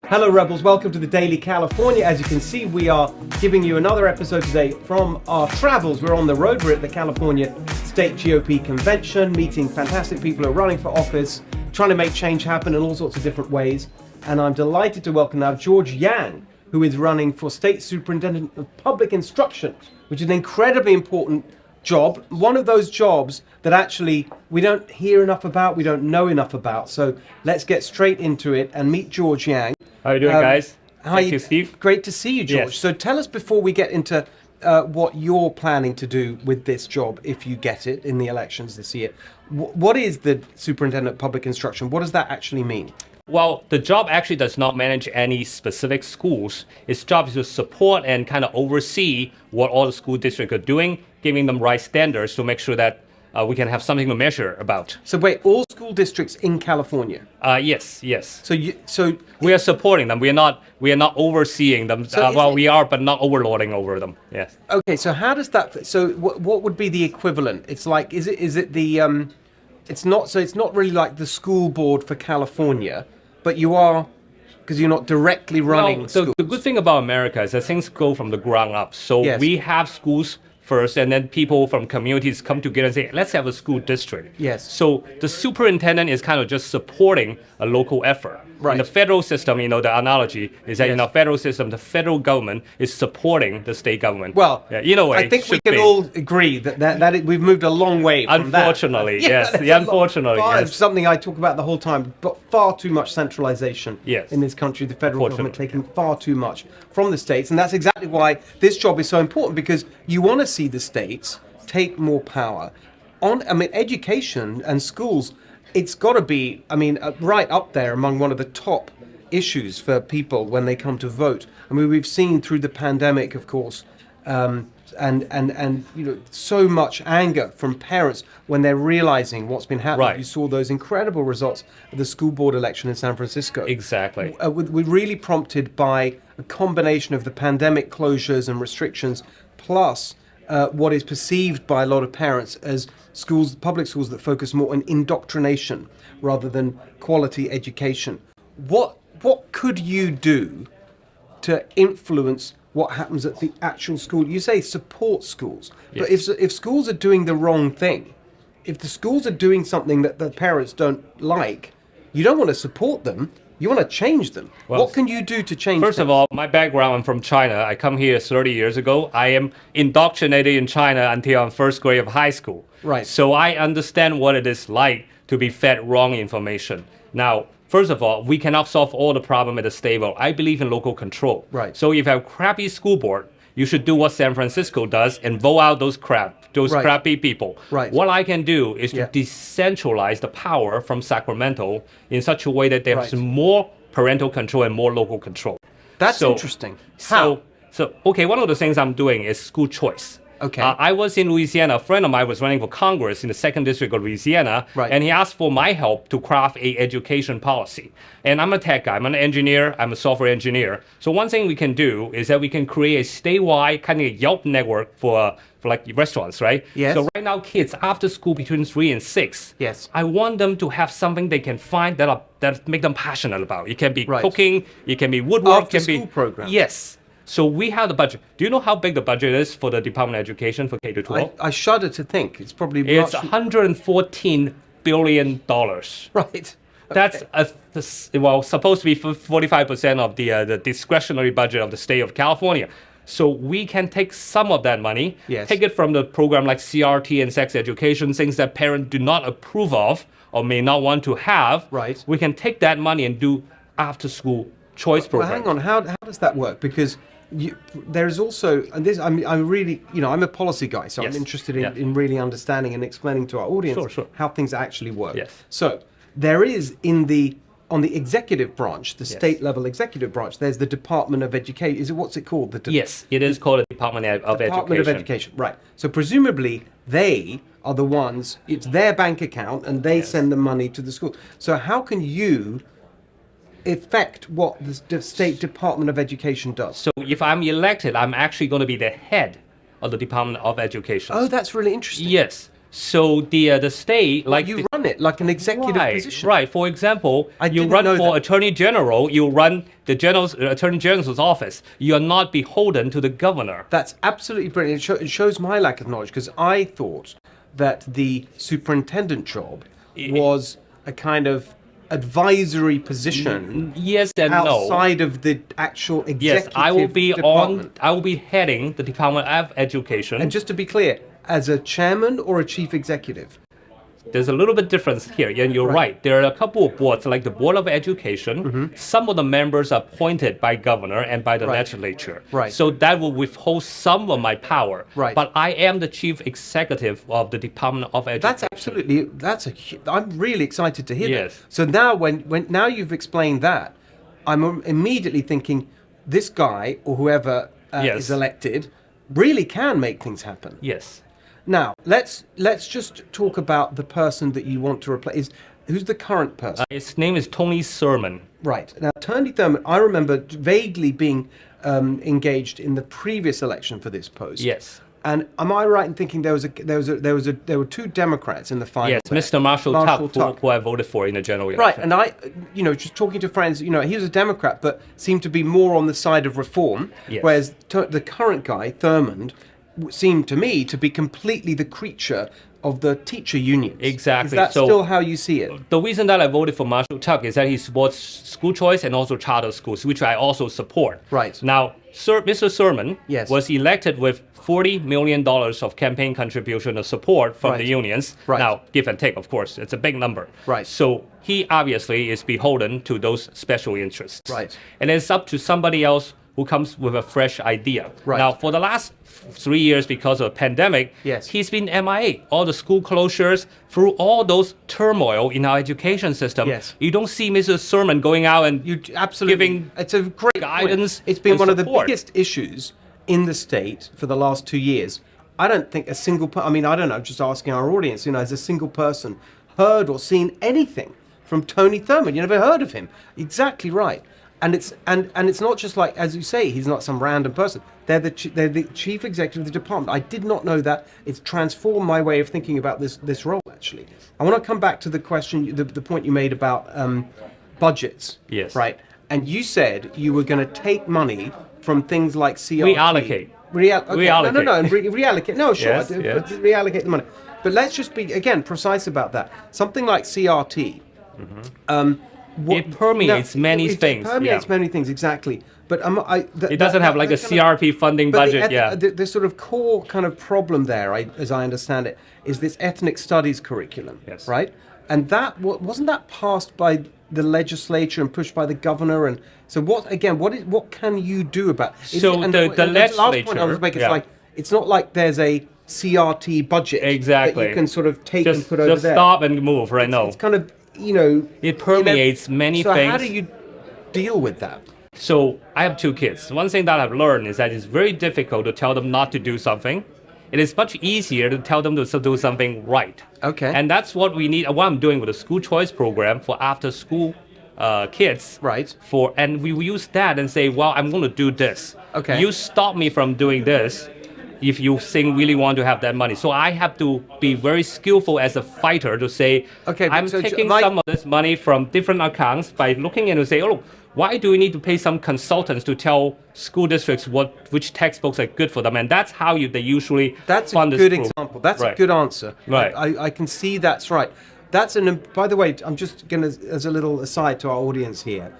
Hello Rebels, welcome to the Daily California. As you can see, we are giving you another episode today from our travels. We're on the road, we're at the California State GOP Convention, meeting fantastic people who are running for office, trying to make change happen in all sorts of different ways. And I'm delighted to welcome now George Yang, who is running for State Superintendent of Public Instruction, which is an incredibly important job, one of those jobs that actually we don't hear enough about, we don't know enough about. So let's get straight into it and meet George Yang. How are you doing, guys? Thank you, Steve. Great to see you, George. Yes. So tell us before we get into what you're planning to do with this job if you get it in the elections this year. What is the Superintendent of Public Instruction? What does that actually mean? Well, the job actually does not manage any specific schools. Its job is to support and kind of oversee what all the school districts are doing, giving them right standards to make sure that we can have something to measure about. So wait, all school districts in California? Yes. So we are supporting them. We are not overseeing them. We are, but not overlording over them. Yes. Okay, so how does that? So what would be the equivalent? It's like, is it the? It's not really like the school board for California, but you are, because you're not directly running schools. The good thing about America is that things go from the ground up. So Yes. we have schools first, and then people from communities come together and say, let's have a school district. Yes. So the superintendent is kind of just supporting a local effort. Right. In the federal system, the analogy is that Yes. in our federal system, the federal government is supporting the state government. Well, I think we can all agree that we've moved a long way from that. Unfortunately, Yes, unfortunately, far, yes. something I talk about the whole time, but far too much centralization Yes. in this country, the federal government taking far too much from the states. And that's exactly why this job is so important, because you want to see the states take more power. Education and schools, it's got to be, right up there among one of the top issues for people when they come to vote. We've seen through the pandemic, of course, and so much anger from parents when they're realizing what's been happening. Right. You saw those incredible results of the school board election in San Francisco. Exactly. We're really prompted by a combination of the pandemic closures and restrictions, plus what is perceived by a lot of parents as schools, public schools that focus more on indoctrination rather than quality education. What could you do to influence what happens at the actual school? You say support schools, Yes. but if schools are doing the wrong thing, if the schools are doing something that the parents don't like, you don't want to support them. You want to change them. Well, what can you do to change First things? of all, my background, I'm from China. I come here 30 years ago. I am indoctrinated in China until I'm first grade of high school. Right. So I understand what it is like to be fed wrong information. Now, first of all, we cannot solve all the problem at the state level. I believe in local control. Right. So if you have a crappy school board, you should do what San Francisco does and vote out those Right. crappy people. Right. What I can do is Yeah. to decentralize the power from Sacramento in such a way that there's Right. more parental control and more local control. That's So- interesting. How? Okay, one of the things I'm doing is school choice. Okay. I was in Louisiana. A friend of mine was running for Congress in the 2nd District of Louisiana, Right. and he asked for my help to craft a education policy. And I'm a tech guy. I'm an engineer. I'm a software engineer. So one thing we can do is that we can create a statewide kind of Yelp network for like restaurants, right? Yes. So right now, kids after school between 3 and 6, Yes. I want them to have something they can find that make them passionate about. It can be Right. cooking. It can be woodwork. After it can school be program. Yes. So we have the budget. Do you know how big the budget is for the Department of Education for K to 12? I shudder to think. It's probably It's much... $114 billion. Right. That's supposed to be 45% of the discretionary budget of the state of California. So we can take some of that money, Yes. take it from the program like CRT and sex education, things that parents do not approve of or may not want to have. Right. We can take that money and do after-school choice Well, programs. hang on. How does that work? Because there's also, and this, I'm really, I'm a policy guy, so Yes. I'm interested Yeah. in really understanding and explaining to our audience Sure. how things actually work. Yes. So there is on the executive branch, the state level executive branch, there's the Department of Education. What's it called? Yes, it is called the Department of Department of Education. Education, right. So presumably they are the ones, it's their bank account and they send the money to the school. So how can you affect what the State Department of Education does? So if I'm elected, I'm actually going to be the head of the Department of Education. Oh, that's really interesting. Yes. So the state, like you run it like an executive right, position. right. For example, I you didn't run know for that. Attorney General, you run the Attorney General's office. You are not beholden to the governor. That's absolutely brilliant. It shows my lack of knowledge, because I thought that the superintendent job was a kind of advisory position. Yes and no. Outside of the actual executive Yes, I will be department. I will be heading the Department of Education. And just to be clear, as a chairman or a chief executive? There's a little bit difference here, and you're right. There are a couple of boards, like the Board of Education. Some of the members are appointed by governor and by the legislature. Right. So that will withhold some of my power. Right. But I am the chief executive of the Department of Education. I'm really excited to hear Yes. that. So now now you've explained that, I'm immediately thinking this guy or whoever is elected really can make things happen. Yes. Now, let's just talk about the person that you want to replace. Who's the current person? His name is Tony Thurmond. Right. Now, Tony Thurmond, I remember vaguely being engaged in the previous election for this post. Yes. And am I right in thinking there were two Democrats in the final? Yes, there? Mr. Marshall Tuck, who I voted for in the general election. Right, and I, just talking to friends, he was a Democrat, but seemed to be more on the side of reform, whereas the current guy, Thurmond, seemed to me to be completely the creature of the teacher unions. Exactly. Is that still how you see it? The reason that I voted for Marshall Tuck is that he supports school choice and also charter schools, which I also support. Right. Now, Mr. Thurmond was elected with $40 million of campaign contribution of support from the unions. Right. Now, give and take, of course, it's a big number. Right. So he obviously is beholden to those special interests. Right. And it's up to somebody else who comes with a fresh idea. Right. Now, for the last 3 years, because of the pandemic, he's been MIA. All the school closures, through all those turmoil in our education system, you don't see Mr. Thurmond going out and giving it's a great guidance. Point. It's been one support. of the biggest issues in the state for the last 2 years. I don't think a single I don't know, I'm just asking our audience, has a single person heard or seen anything from Tony Thurmond? You never heard of him. Exactly right. And it's not just like, as you say, he's not some random person. They're the chief executive of the department. I did not know that. It's transformed my way of thinking about this role, actually. I want to come back to the question, the point you made about budgets. Yes. Right. And you said you were going to take money from things like CRT. Reallocate. Reallocate. No, reallocate. No, sure. Yes. Reallocate the money. But let's just be, again, precise about that. Something like CRT. It permeates many things. It permeates many things, exactly. But it doesn't have like a CRT funding budget. The sort of core kind of problem there, as I understand it, is this ethnic studies curriculum. Yes. Right? And wasn't that passed by the legislature and pushed by the governor? And so what can you do about it? So the legislature. Last point I was making is it's not like there's a CRT budget that you can sort of take and put over there. Just stop and move right now. It's kind of it permeates many things. So how do you deal with that? So I have 2 kids. One thing that I've learned is that it's very difficult to tell them not to do something. It is much easier to tell them to do something right. Okay. And that's what we need. What I'm doing with the school choice program for after school kids. Right. And we use that and say, well, I'm going to do this. Okay. You stop me from doing this if you really want to have that money. So I have to be very skillful as a fighter to say, I'm taking some of this money from different accounts by looking and say, why do we need to pay some consultants to tell school districts which textbooks are good for them? And that's how they usually fund this. That's a good example. That's a good answer. Right. I can see that's right. By the way, I'm just going to, as a little aside to our audience here,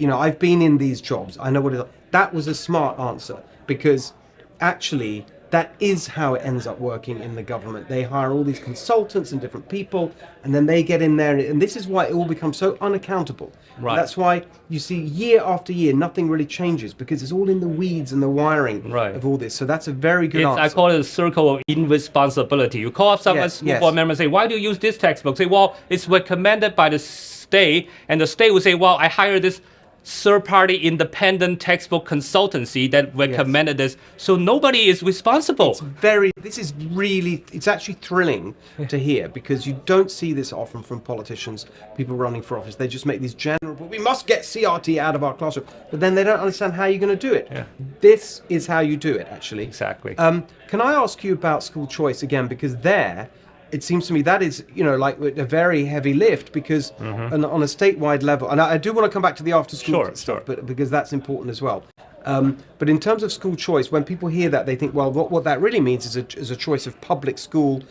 I've been in these jobs. I know what it is. That was a smart answer, because actually that is how it ends up working in the government. They hire all these consultants and different people, and then they get in there, and this is why it all becomes so unaccountable. Right. That's why you see year after year nothing really changes, because it's all in the weeds and the wiring of all this. So that's a very good answer. I call it a circle of irresponsibility. You call up some school board member and say, why do you use this textbook? Say, well, it's recommended by the state, and the state will say, well, I hired this third-party independent textbook consultancy that recommended this, so nobody is responsible. It's actually thrilling to hear, because you don't see this often from politicians, people running for office. They just make these general, we must get CRT out of our classroom, but then they don't understand how you're going to do it. Yeah. This is how you do it, actually. Exactly. Can I ask you about school choice again, because there, it seems to me that is, like a very heavy lift because on a statewide level, and I do want to come back to the after school stuff, but because that's important as well. But in terms of school choice, when people hear that, they think, well, what that really means is a choice of public school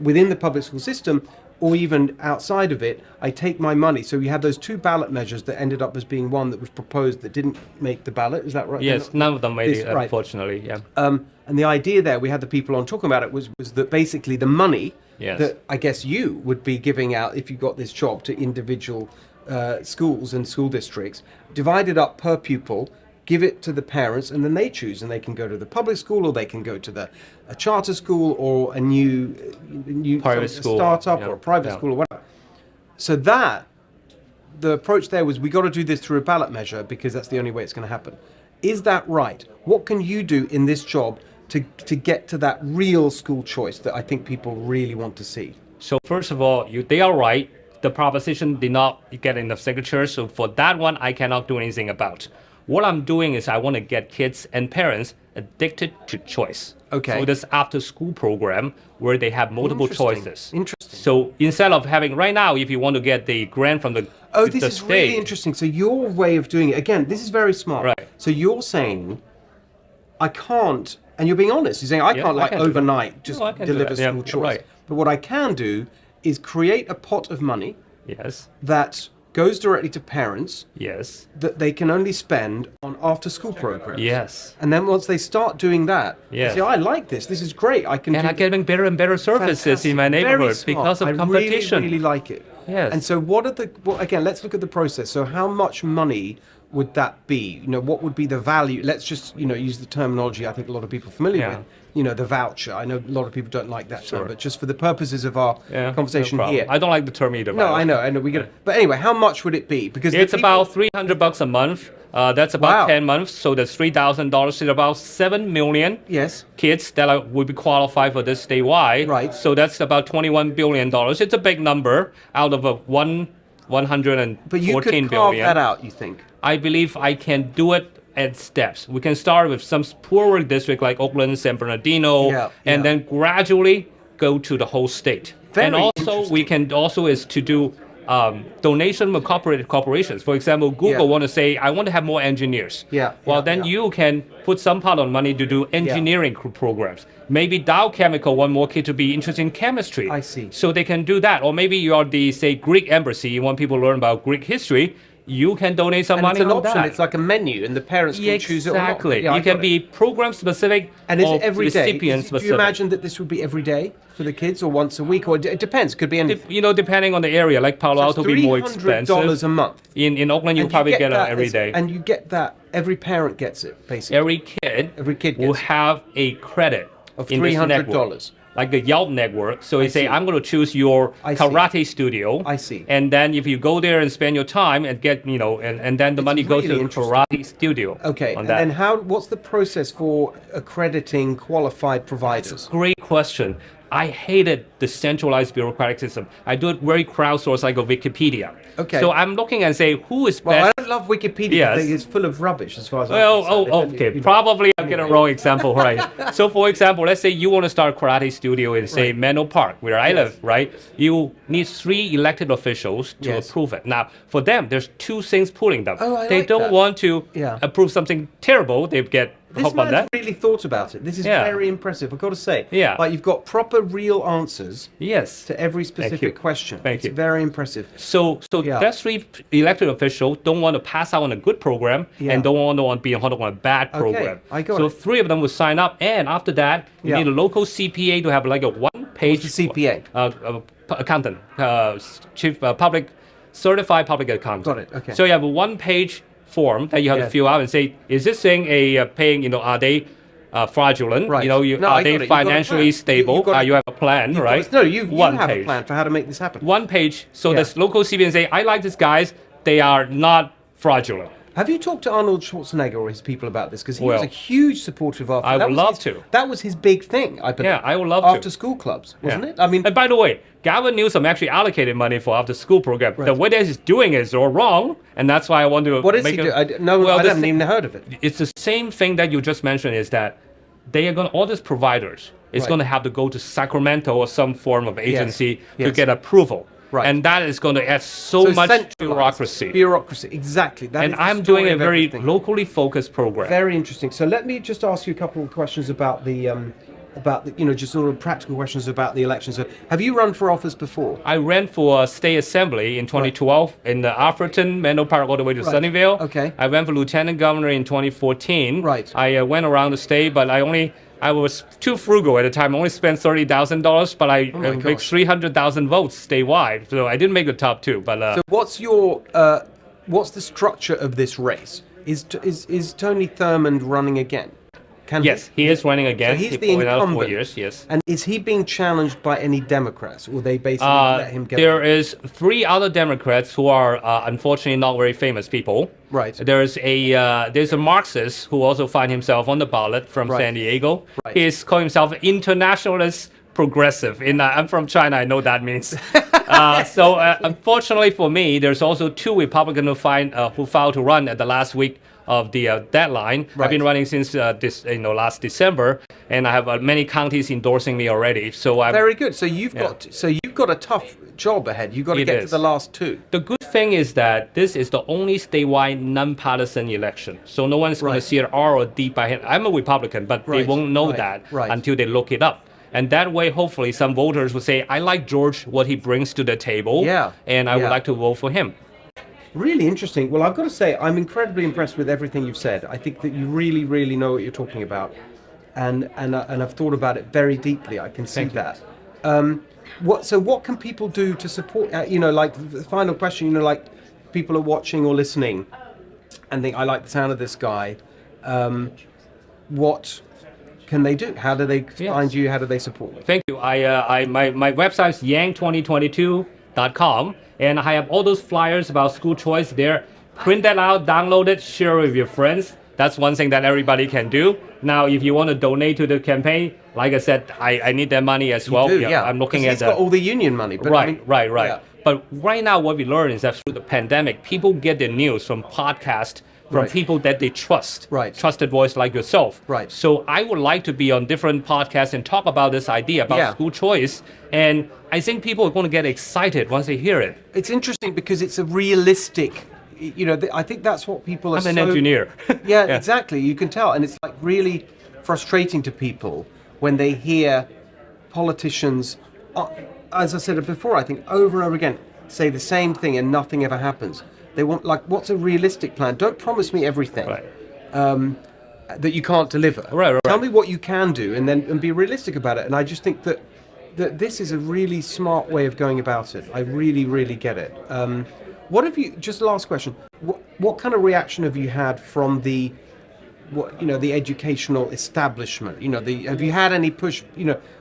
within the public school system, or even outside of it. I take my money. So we had those two ballot measures that ended up as being one that was proposed that didn't make the ballot. Is that right? Yes, none of them made it, unfortunately. Yeah. And the idea there, we had the people on talking about it, was that basically the money that I guess you would be giving out if you got this job to individual schools and school districts, divided up per pupil, give it to the parents, and then they choose, and they can go to the public school, or they can go to a charter school, or a new private school, startup, or a private school, or whatever. So the approach there was, we got to do this through a ballot measure because that's the only way it's going to happen. Is that right? What can you do in this job to get to that real school choice that I think people really want to see? So first of all, they are right. The proposition did not get enough signatures, so for that one, I cannot do anything about. What I'm doing is I want to get kids and parents addicted to choice. Okay. So this after-school program where they have multiple choices. Interesting. So instead of having right now, if you want to get the grant from the this is state, really interesting. So your way of doing it, again, this is very smart. Right. So you're saying, I can't, and you're being honest. You're saying I can't overnight just deliver school choice. Right. But what I can do is create a pot of money. Yes. That goes directly to parents. Yes. That they can only spend on after-school programs. Yes. And then once they start doing that, they say, I like this. This is great. I'm getting better and better services in my neighborhood because of competition. I really like it. Yes. And so again, let's look at the process. So how much money would that be? What would be the value? Let's just, use the terminology I think a lot of people are familiar with. The voucher. I know a lot of people don't like that term, but just for the purposes of our conversation here. I don't like the term either. No, I know. We get it. But anyway, how much would it be? Because it's about $300 a month. That's about 10 months. So that's $3,000 is about 7 million kids that would be qualified for this statewide. Right. So that's about $21 billion. It's a big number out of a 114 But you could carve that out, you think? I believe I can do it at steps. We can start with some poorer district like Oakland, San Bernardino, and then gradually go to the whole state. And also we can is to do donation with corporations. For example, Google want to say, I want to have more engineers. Then you can put some part of money to do engineering programs. Maybe Dow Chemical want more kids to be interested in chemistry. I see. So they can do that. Or maybe you are the, say, Greek embassy, you want people to learn about Greek history. You can donate some money on that. It's like a menu, and the parents can choose it or not. Exactly. You can be program specific and is it every day? Recipient specific. Do you imagine that this would be every day for the kids, or once a week, or it depends? Could be anything. Depending on the area. Like Palo Alto, will be more expensive. $300 a month. In Oakland, you probably get it every day. And you get that. Every parent gets it, basically. Every kid will have a credit of $300. Like the Yelp network. So you say, I'm going to choose your karate studio. I see. And then if you go there and spend your time and get, and then the money goes to the karate studio. Okay. And then what's the process for accrediting qualified providers? That's a great question. I hated the centralized bureaucratic system. I do it very crowdsourced, like a Wikipedia. Okay. So I'm looking and say, who is best? Well, I don't love Wikipedia. I think it's full of rubbish as far as okay. Probably I'm getting a wrong example, right? So for example, let's say you want to start a karate studio in, say, Menlo Park, where I live, right? You need 3 elected officials to approve it. Now, for them, there's 2 things pulling them. They don't want to approve something terrible. They get This man's really thought about it. This is very impressive, I've got to say. Like you've got proper, real answers to every specific question. Thank you. It's very impressive. So that 3 elected officials don't want to pass out on a good program and don't want to be on a bad program. I got it. 3 of them will sign up, and after that, you need a local CPA to have like a 1-page CPA? Accountant, chief certified public accountant. Got it. Okay. So you have a 1-page form that you have to fill out and say, is this thing paying? Are they fraudulent? Right. Are they financially stable? You have a plan, right? You have a plan for how to make this happen. 1 page. So this local CPA say, I like these guys. They are not fraudulent. Have you talked to Arnold Schwarzenegger or his people about this? Because he was a huge supporter of after. I would love to. That was his big thing, I believe. Yeah, I would love to. After school clubs, wasn't it? I mean, and by the way, Gavin Newsom actually allocated money for after school program. Right. The way that he's doing is all wrong, and that's why I want to. What is he doing? I haven't even heard of it. It's the same thing that you just mentioned. Is that they are going all these providers is Right. going to have to go to Sacramento or some form of agency to Yes. get approval. Right. And that is going to add so much centralized bureaucracy. Bureaucracy, exactly. That And is the I'm doing story a of very everything. locally focused program. Very interesting. So let me just ask you a couple of questions about the just sort of practical questions about the election. So have you run for office before? I ran for state assembly in 2012 in the Atherton, Menlo Park, all the way to Right. Sunnyvale. Okay. I ran for lieutenant governor in 2014. Right. I went around the state, but I was too frugal at the time. I only spent $30,000, but I my made gosh. 300,000 votes statewide. So I didn't make the top two. But So what's the structure of this race? Is Tony Thurmond running again? Can yes, he is running again. So he's He the pulled it out 4 incumbent. years. Yes. And is he being challenged by any Democrats, or they basically let him get? There is 3 other Democrats who are unfortunately not very famous people. Right. There's a Marxist who also finds himself on the ballot from Right. San Diego. Right. He's calling himself internationalist progressive. I'm from China. I know that means. Unfortunately for me, there's also 2 Republicans who filed to run at the last week of the deadline. Right. I've been running since last December, and I have many counties endorsing me already. So I'm Very good. So you've got a tough job ahead. You've got to It get to is. the last 2. The good thing is that this is the only statewide nonpartisan election. So no one's going Right. to see an R or D by hand. I'm a Republican, but they Right, won't know right, that right. until they look it up. And that way, hopefully, some voters will say, I like George, what he brings to the table, Yeah, and I would yeah. like to vote for him. Really interesting. Well, I've got to say, I'm incredibly impressed with everything you've said. I think that you really, really know what you're talking about, and I've thought about it very deeply. I can see Thank you. that. What can people do to support? Like the final question. Like people are watching or listening, and think I like the sound of this guy. What can they do? How do they Yes. find you? How do they support you? Thank you. My website is yang2022.com, and I have all those flyers about school choice there. Print that out, download it, share it with your friends. That's one thing that everybody can do. Now, if you want to donate to the campaign, like I said, I need that money as well. You do, yeah. I'm looking 'Cause at he's got all the union money. But right. Yeah. But right now, what we learn is that through the pandemic, people get their news from podcasts, from Right. people that they trust, Right. trusted voice like yourself. Right. So I would like to be on different podcasts and talk about this idea about Yeah. school choice. And I think people are going to get excited once they hear it. It's interesting because it's a realistic. I think that's what people are. I'm an engineer. Yeah, exactly. You can tell, and it's like really frustrating to people when they hear politicians, as I said before, I think over and over again say the same thing and nothing ever happens. They want what's a realistic plan? Don't promise me everything Right. that you can't deliver. Right. Tell me what you can do, and be realistic about it. And I just think that this is a really smart way of going about it. I really, really get it. What have you? Just last question. What kind of reaction have you had from the educational establishment? Have you had any push?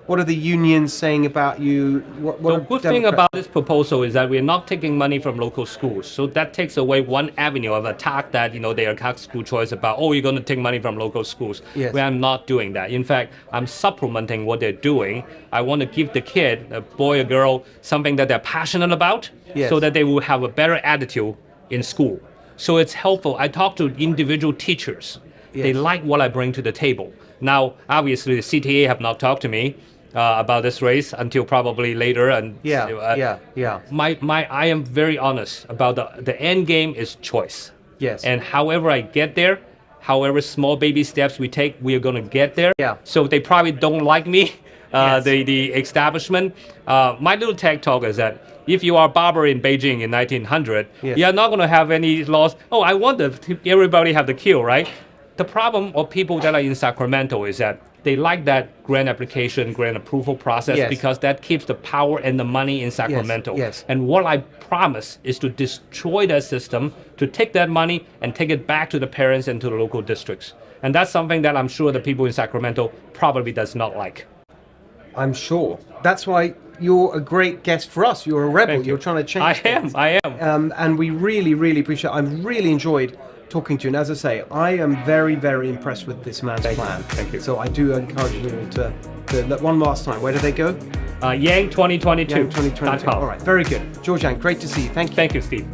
What are the unions saying about you? What The are good thing Democrats- about this proposal is that we're not taking money from local schools. So that takes away one avenue of attack that, they attack school choice about, you're going to take money from local schools. Yes. Where I'm not doing that. In fact, I'm supplementing what they're doing. I want to give the kid, a boy or girl, something that they're passionate about Yes. so that they will have a better attitude in school. So it's helpful. I talk to individual teachers. They Yes. like what I bring to the table. Now, obviously, the CTA have not talked to me about this race until probably later. And Yeah. I am very honest about the end game is choice. Yes. And however I get there, however small baby steps we take, we are going to get there. Yeah. So they probably don't like me, Yes. the establishment. My little tech talk is that if you are a barber in Beijing in 1900, Yes. you're not going to have any laws. I want everybody have the queue, right? The problem of people that are in Sacramento is that they like that grant application, grant approval process Yes. because that keeps the power and the money in Sacramento. yes. And what I promise is to destroy that system, to take that money and take it back to the parents and to the local districts. And that's something that I'm sure the people in Sacramento probably does not like. I'm sure. That's why you're a great guest for us. You're a rebel. Thank you. You're trying to change things. I am. And we really, really appreciate it. I've really enjoyed talking to you. And as I say, I am very, very impressed with this man's plan. Thank you. So I do encourage you all to one last time. Where do they go? Yang2022. Yeah, 2022. All right, very good. George Yang, great to see you. Thank you. Thank you, Steve.